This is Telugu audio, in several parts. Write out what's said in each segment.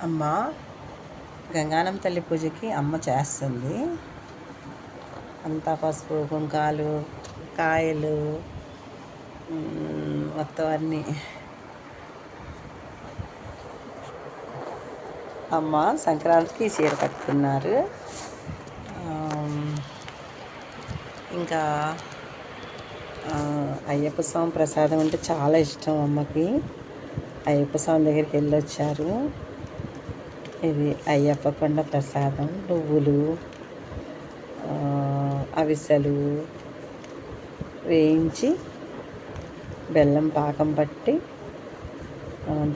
అమ్మ గంగానం తల్లి పూజకి అమ్మ చేస్తుంది. అంతా పసుపు కుంకాలు కాయలు మొత్తం అన్నీ. అమ్మ సంక్రాంతికి చీర కట్టుకున్నారు. ఇంకా అయ్యప్ప స్వామి ప్రసాదం అంటే చాలా ఇష్టం అమ్మకి. అయ్యప్ప స్వామి దగ్గరికి వెళ్ళొచ్చారు. ఇది అయ్యప్ప కొండ ప్రసాదం, నువ్వులు, అవిసెలు వేయించి బెల్లం పాకం పట్టి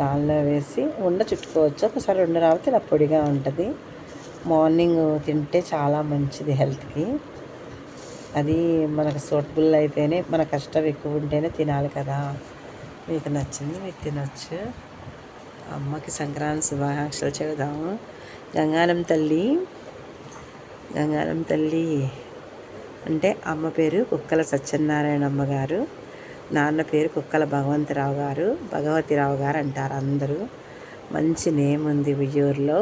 దానిలో వేసి ఉండ చుట్టుకోవచ్చు. ఒకసారి ఉండ రాకపోతే ఇలా పొడిగా ఉంటుంది. మార్నింగ్ తింటే చాలా మంచిది హెల్త్కి. అది మనకు సూటబుల్ అయితేనే, మన కష్టం ఎక్కువ ఉంటేనే తినాలి కదా. మీకు నచ్చింది మీకు తినొచ్చు. అమ్మకి సంక్రాంతి శుభాకాంక్షలు చెబుదాము. గంగానం తల్లి అంటే అమ్మ పేరు కుక్కల సత్యనారాయణ అమ్మగారు, నాన్న పేరు కుక్కల భగవతిరావు గారు అంటారు అందరూ. మంచి నేమ్ ఉంది ఉయ్యూరులో.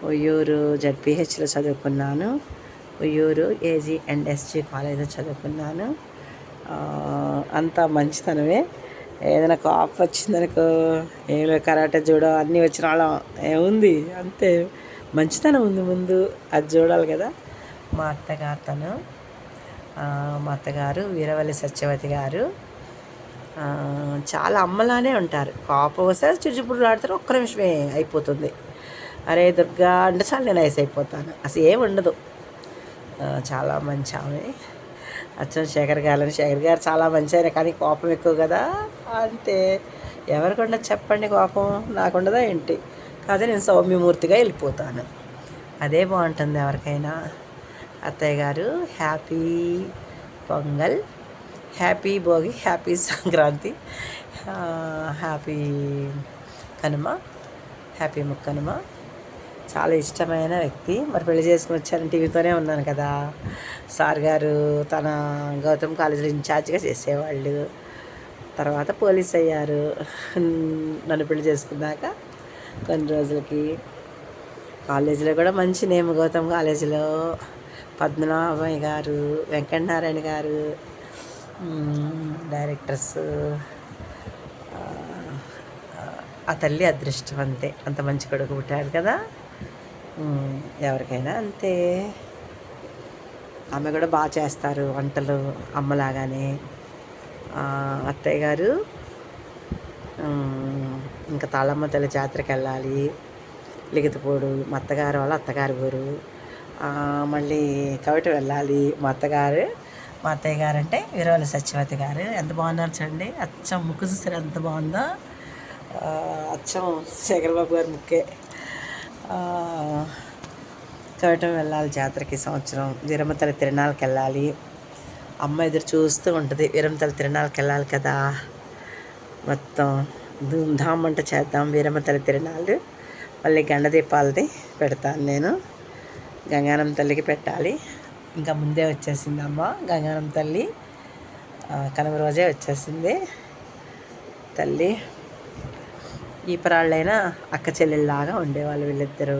ఉయ్యూరు జడ్పిహెచ్లో చదువుకున్నాను. ఉయ్యూరు AG&SG కాలేజ్లో చదువుకున్నాను. అంతా మంచితనమే. ఏదైనా కాప్ వచ్చిందనుకో, ఏదో కరాటే జూడో అన్నీ వచ్చిన వాళ్ళం ఏముంది, అంతే మంచితనం ఉంది ముందు, అది చూడాలి కదా. మా అత్తగారు వీరవల్లి సత్యవతి గారు చాలా అమ్మలానే ఉంటారు. కోపం వస్తే చిరుచుపురులు ఆడతారు, ఒక్క నిమిషమే అయిపోతుంది. అరే దుర్గా అంటే చాలా నేను ఐస్ అయిపోతాను, అసలు ఏమి ఉండదు. చాలా మంచి ఆమె. అచ్చం శేఖర్ గారు చాలా మంచి ఆయన, కానీ కోపం ఎక్కువ కదా. అంతే, ఎవరికి ఉండదు చెప్పండి కోపం, నాకు ఉండదా ఏంటి? కాదే నేను సౌమ్యమూర్తిగా వెళ్ళిపోతాను, అదే బాగుంటుంది ఎవరికైనా. అత్తయ్య గారు happy pongal, happy Bhogi, happy Sankranti, happy Kanuma, happy Mukkanuma. చాలా ఇష్టమైన వ్యక్తి. మరి పెళ్లి చేసుకుని వచ్చారని టీవీతోనే ఉన్నాను కదా. సార్ గారు తన గౌతమ్ కాలేజీలో ఇన్ఛార్జ్గా చేసేవాళ్ళు, తర్వాత పోలీస్ అయ్యారు నన్ను పెళ్లి చేసుకున్నాక కొన్ని రోజులకి. కాలేజీలో కూడా మంచి నేమ్ గౌతమ్ కాలేజీలో. పద్మనాభయ్య గారు, వెంకటనారాయణ గారు డైరెక్టర్స్. ఆ తల్లి అదృష్టం అంతే, అంత మంచి కొడుకు పుట్టాడు కదా. ఎవరికైనా అంతే. ఆమె కూడా బాగా చేస్తారు వంటలు అమ్మలాగానే. అత్తయ్య గారు ఇంకా తాళమ్మ తల్లి జాతరకి వెళ్ళాలి, లిగితపోడు. మా అత్తగారు వాళ్ళ అత్తగారి ఊరు. మళ్ళీ కవిటి వెళ్ళాలి. మా అత్తయ్య గారు అంటే వీరవల్లి సత్యవతి గారు. ఎంత బాగున్నారు చూడండి, అచ్చం ముక్కు చూసారు ఎంత బాగుందో. అచ్చం శేఖరబాబు గారి ముక్కే. కవిటం వెళ్ళాలి జాతరకి సంవత్సరం. వీరమ్మతల్లి తిరణాలకు వెళ్ళాలి. అమ్మ ఎదురు చూస్తూ ఉంటుంది, వీరమ్మతల్లి తిరణాలకు వెళ్ళాలి కదా. మొత్తం ధూమ్ధామ్ అంట చేద్దాం వీరమ్మతల్లి తిరణాలు. మళ్ళీ గండ దీపాలది పెడతాను నేను, గంగానం తల్లికి పెట్టాలి. ఇంకా ముందే వచ్చేసింది అమ్మ గంగానం తల్లి, కనుమ రోజే వచ్చేసింది తల్లి. ఈ పరాళ్ళైనా అక్క చెల్లెళ్ళలాగా ఉండేవాళ్ళు వీళ్ళిద్దరూ.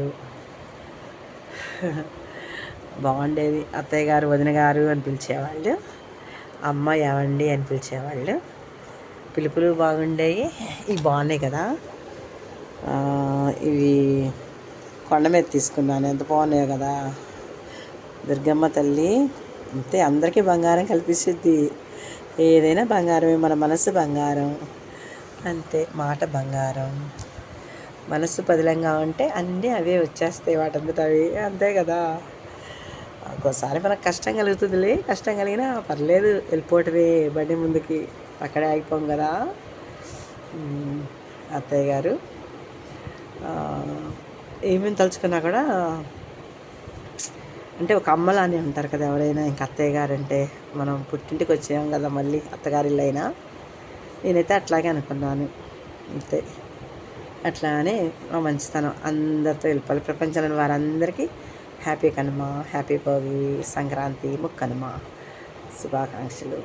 బాగుండేది. అత్తయ్య గారు వదిన గారు అని పిలిచేవాళ్ళు, అమ్మ ఏవండి అని పిలిచేవాళ్ళు. పిలుపులు బాగుండేవి. ఇవి బాగున్నాయి కదా. ఇవి కొండ మీద తీసుకున్నాను, ఎంత బాగున్నాయో కదా. దుర్గమ్మ తల్లి అంతే, అందరికీ బంగారం కల్పిస్తుంది. ఏదైనా బంగారమే, మన మనసు బంగారం అంతే. మాట బంగారం, మనసు పదిలంగా ఉంటే అన్నీ అవే వచ్చేస్తాయి, వాటంతట అవి, అంతే కదా. ఒక్కోసారి మనకు కష్టం కలుగుతుందిలే, కష్టం కలిగినా పర్లేదు, వెళ్ళిపోవటమే బండి ముందుకి, అక్కడే ఆగిపోం కదా. అత్తయ్య గారు ఏమేమి తలుచుకున్నా కూడా అంటే ఒక అమ్మలానే ఉంటారు కదా ఎవరైనా. ఇంక అత్తయ్య గారు అంటే మనం పుట్టింటికి వచ్చాం కదా, మళ్ళీ అత్తగారిల్లు అయినా. నేనైతే అట్లాగే అనుకున్నాను అంతే. అట్లానే మా మంచితనం అందరితో వెళ్ళిపోవాలి. ప్రపంచంలోని వారందరికీ హ్యాపీ కనుమ, హ్యాపీ భోగి, సంక్రాంతి, ముక్కనుమ శుభాకాంక్షలు.